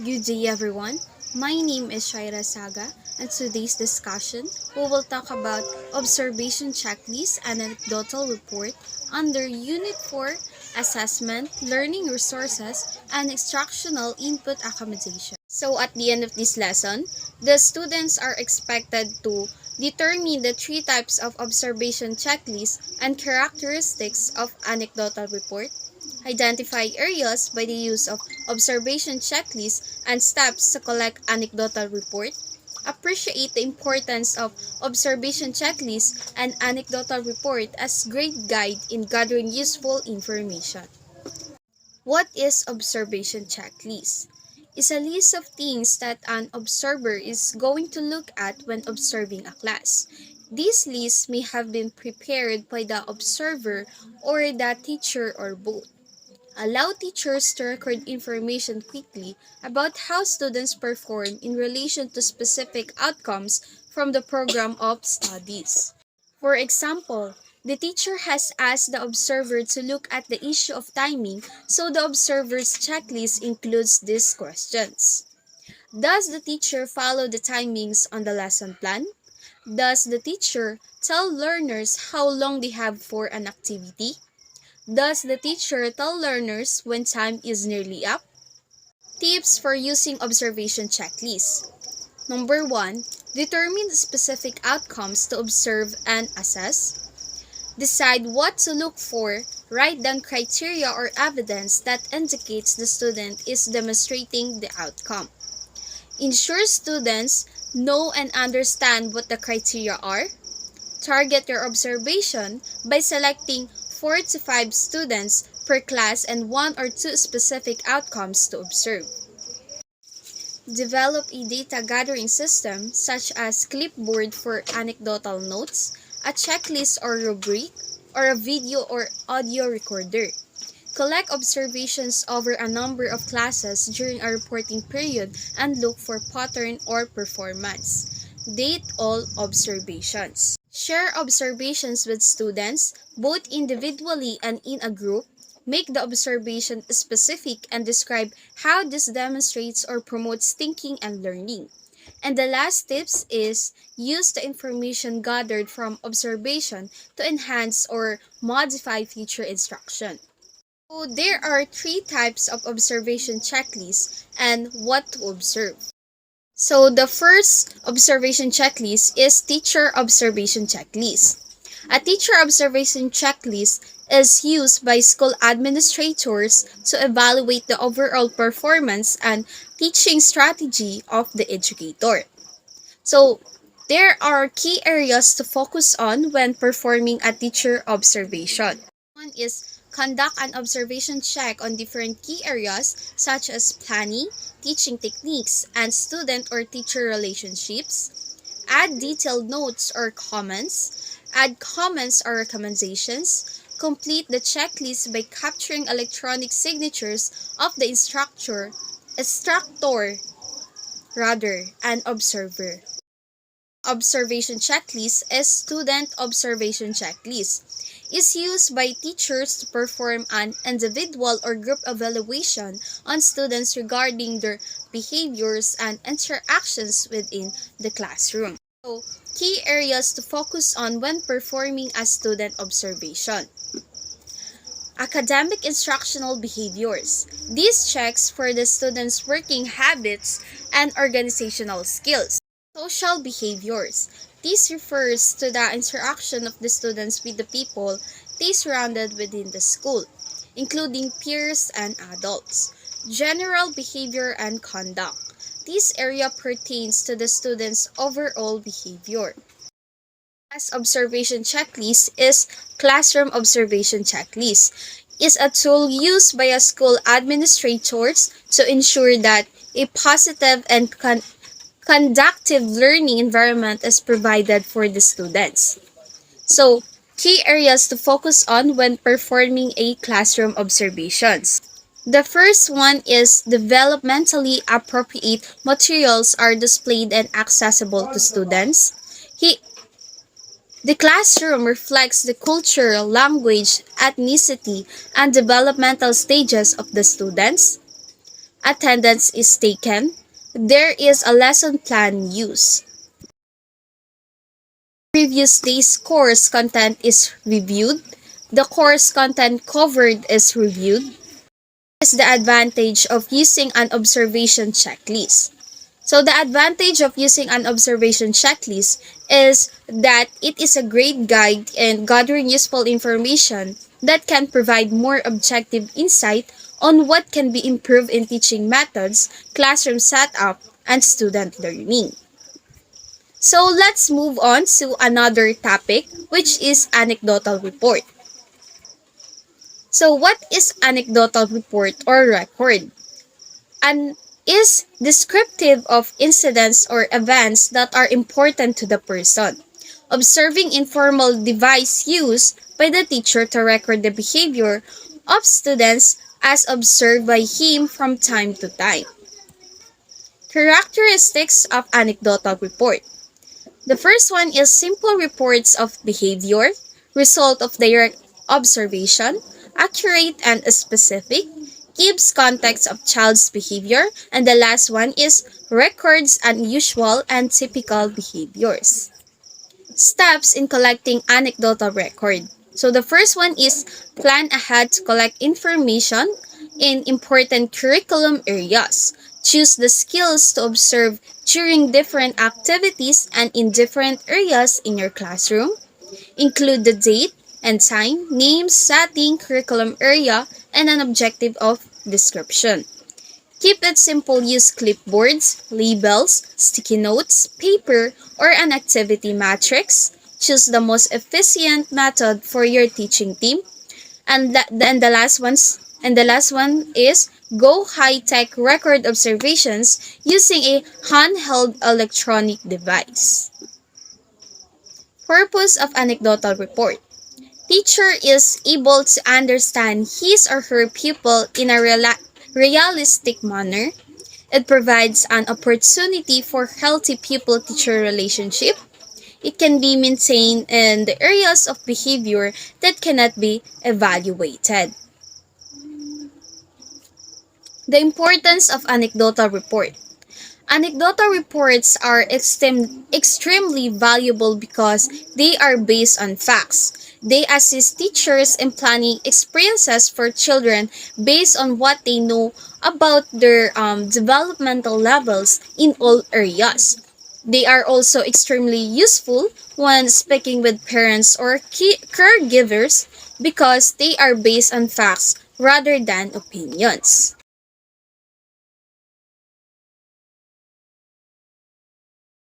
Good day everyone. My name is Shaira Saga and today's discussion we will talk about observation checklist and anecdotal report under Unit 4 Assessment, Learning Resources, and Instructional Input Accommodation. So at the end of this lesson, the students are expected to determine the three types of observation checklist and characteristics of anecdotal report, identify areas by the use of observation checklists and steps to collect anecdotal report, appreciate the importance of observation checklists and anecdotal report as great guide in gathering useful information. What is observation checklist? Is a list of things that an observer is going to look at when observing a class. These lists may have been prepared by the observer or the teacher or both. Allow teachers to record information quickly about how students perform in relation to specific outcomes from the program of studies. For example, the teacher has asked the observer to look at the issue of timing, so the observer's checklist includes these questions. Does the teacher follow the timings on the lesson plan? Does the teacher tell learners how long they have for an activity? Does the teacher tell learners when time is nearly up? Tips for using observation checklists. Number 1. Determine the specific outcomes to observe and assess. Decide what to look for. Write down criteria or evidence that indicates the student is demonstrating the outcome. Ensure students know and understand what the criteria are. Target your observation by selecting 4 to 5 students per class and 1 or 2 specific outcomes to observe. Develop a data gathering system such as clipboard for anecdotal notes, a checklist or rubric, or a video or audio recorder. Collect observations over a number of classes during a reporting period and look for pattern or performance. Date all observations. Share observations with students, both individually and in a group. Make the observation specific and describe how this demonstrates or promotes thinking and learning. And the last tips is use the information gathered from observation to enhance or modify future instruction. So there are three types of observation checklists and what to observe. So the first observation checklist is teacher observation checklist. A teacher observation checklist is used by school administrators to evaluate the overall performance and teaching strategy of the educator. So there are key areas to focus on when performing a teacher observation. One is conduct an observation check on different key areas such as planning, teaching techniques, and student or teacher relationships. Add detailed notes or comments. Add comments or recommendations. Complete the checklist by capturing electronic signatures of the instructor, and observer. Observation checklist is student observation checklist. Is used by teachers to perform an individual or group evaluation on students regarding their behaviors and interactions within the classroom. So, key areas to focus on when performing a student observation. Academic instructional behaviors. These checks for the students' working habits and organizational skills. Social behaviors. This refers to the interaction of the students with the people they surrounded within the school, including peers and adults. General behavior and conduct. This area pertains to the students' overall behavior. Class observation checklist is classroom observation checklist. Is a tool used by a school administrators to ensure that a positive and conductive learning environment is provided for the students. So, key areas to focus on when performing a classroom observations. The first one is developmentally appropriate materials are displayed and accessible to students. The classroom reflects the culture, language, ethnicity, and developmental stages of the students. attendance is taken, there is a lesson plan used. Previous day's course content is reviewed. The course content covered is reviewed. Is the advantage of using an observation checklist. So the advantage of using an observation checklist is that it is a great guide in gathering useful information that can provide more objective insight on what can be improved in teaching methods, classroom setup, and student learning. So let's move on to another topic, which is anecdotal report. So what is anecdotal report or record? And is descriptive of incidents or events that are important to the person. Observing informal device used by the teacher to record the behavior of students as observed by him from time to time. Characteristics of anecdotal report. The first one is simple reports of behavior, result of direct observation, accurate and specific, gives context of child's behavior, and the last one is records unusual and typical behaviors. Steps in collecting anecdotal record. So the first one is plan ahead to collect information in important curriculum areas. Choose the skills to observe during different activities and in different areas in your classroom. Include the date and time, name, setting, curriculum area, and an objective of description. Keep it simple. Use clipboards, labels, sticky notes, paper, or an activity matrix. Choose the most efficient method for your teaching team. Then the last one is go high-tech record observations using a handheld electronic device. Purpose of anecdotal report. Teacher is able to understand his or her pupil in a realistic manner. It provides an opportunity for healthy pupil-teacher relationship. It can be maintained in the areas of behavior that cannot be evaluated. The importance of anecdotal report. Anecdotal reports are extremely valuable because they are based on facts. They assist teachers in planning experiences for children based on what they know about their developmental levels in all areas. They are also extremely useful when speaking with parents or caregivers because they are based on facts rather than opinions.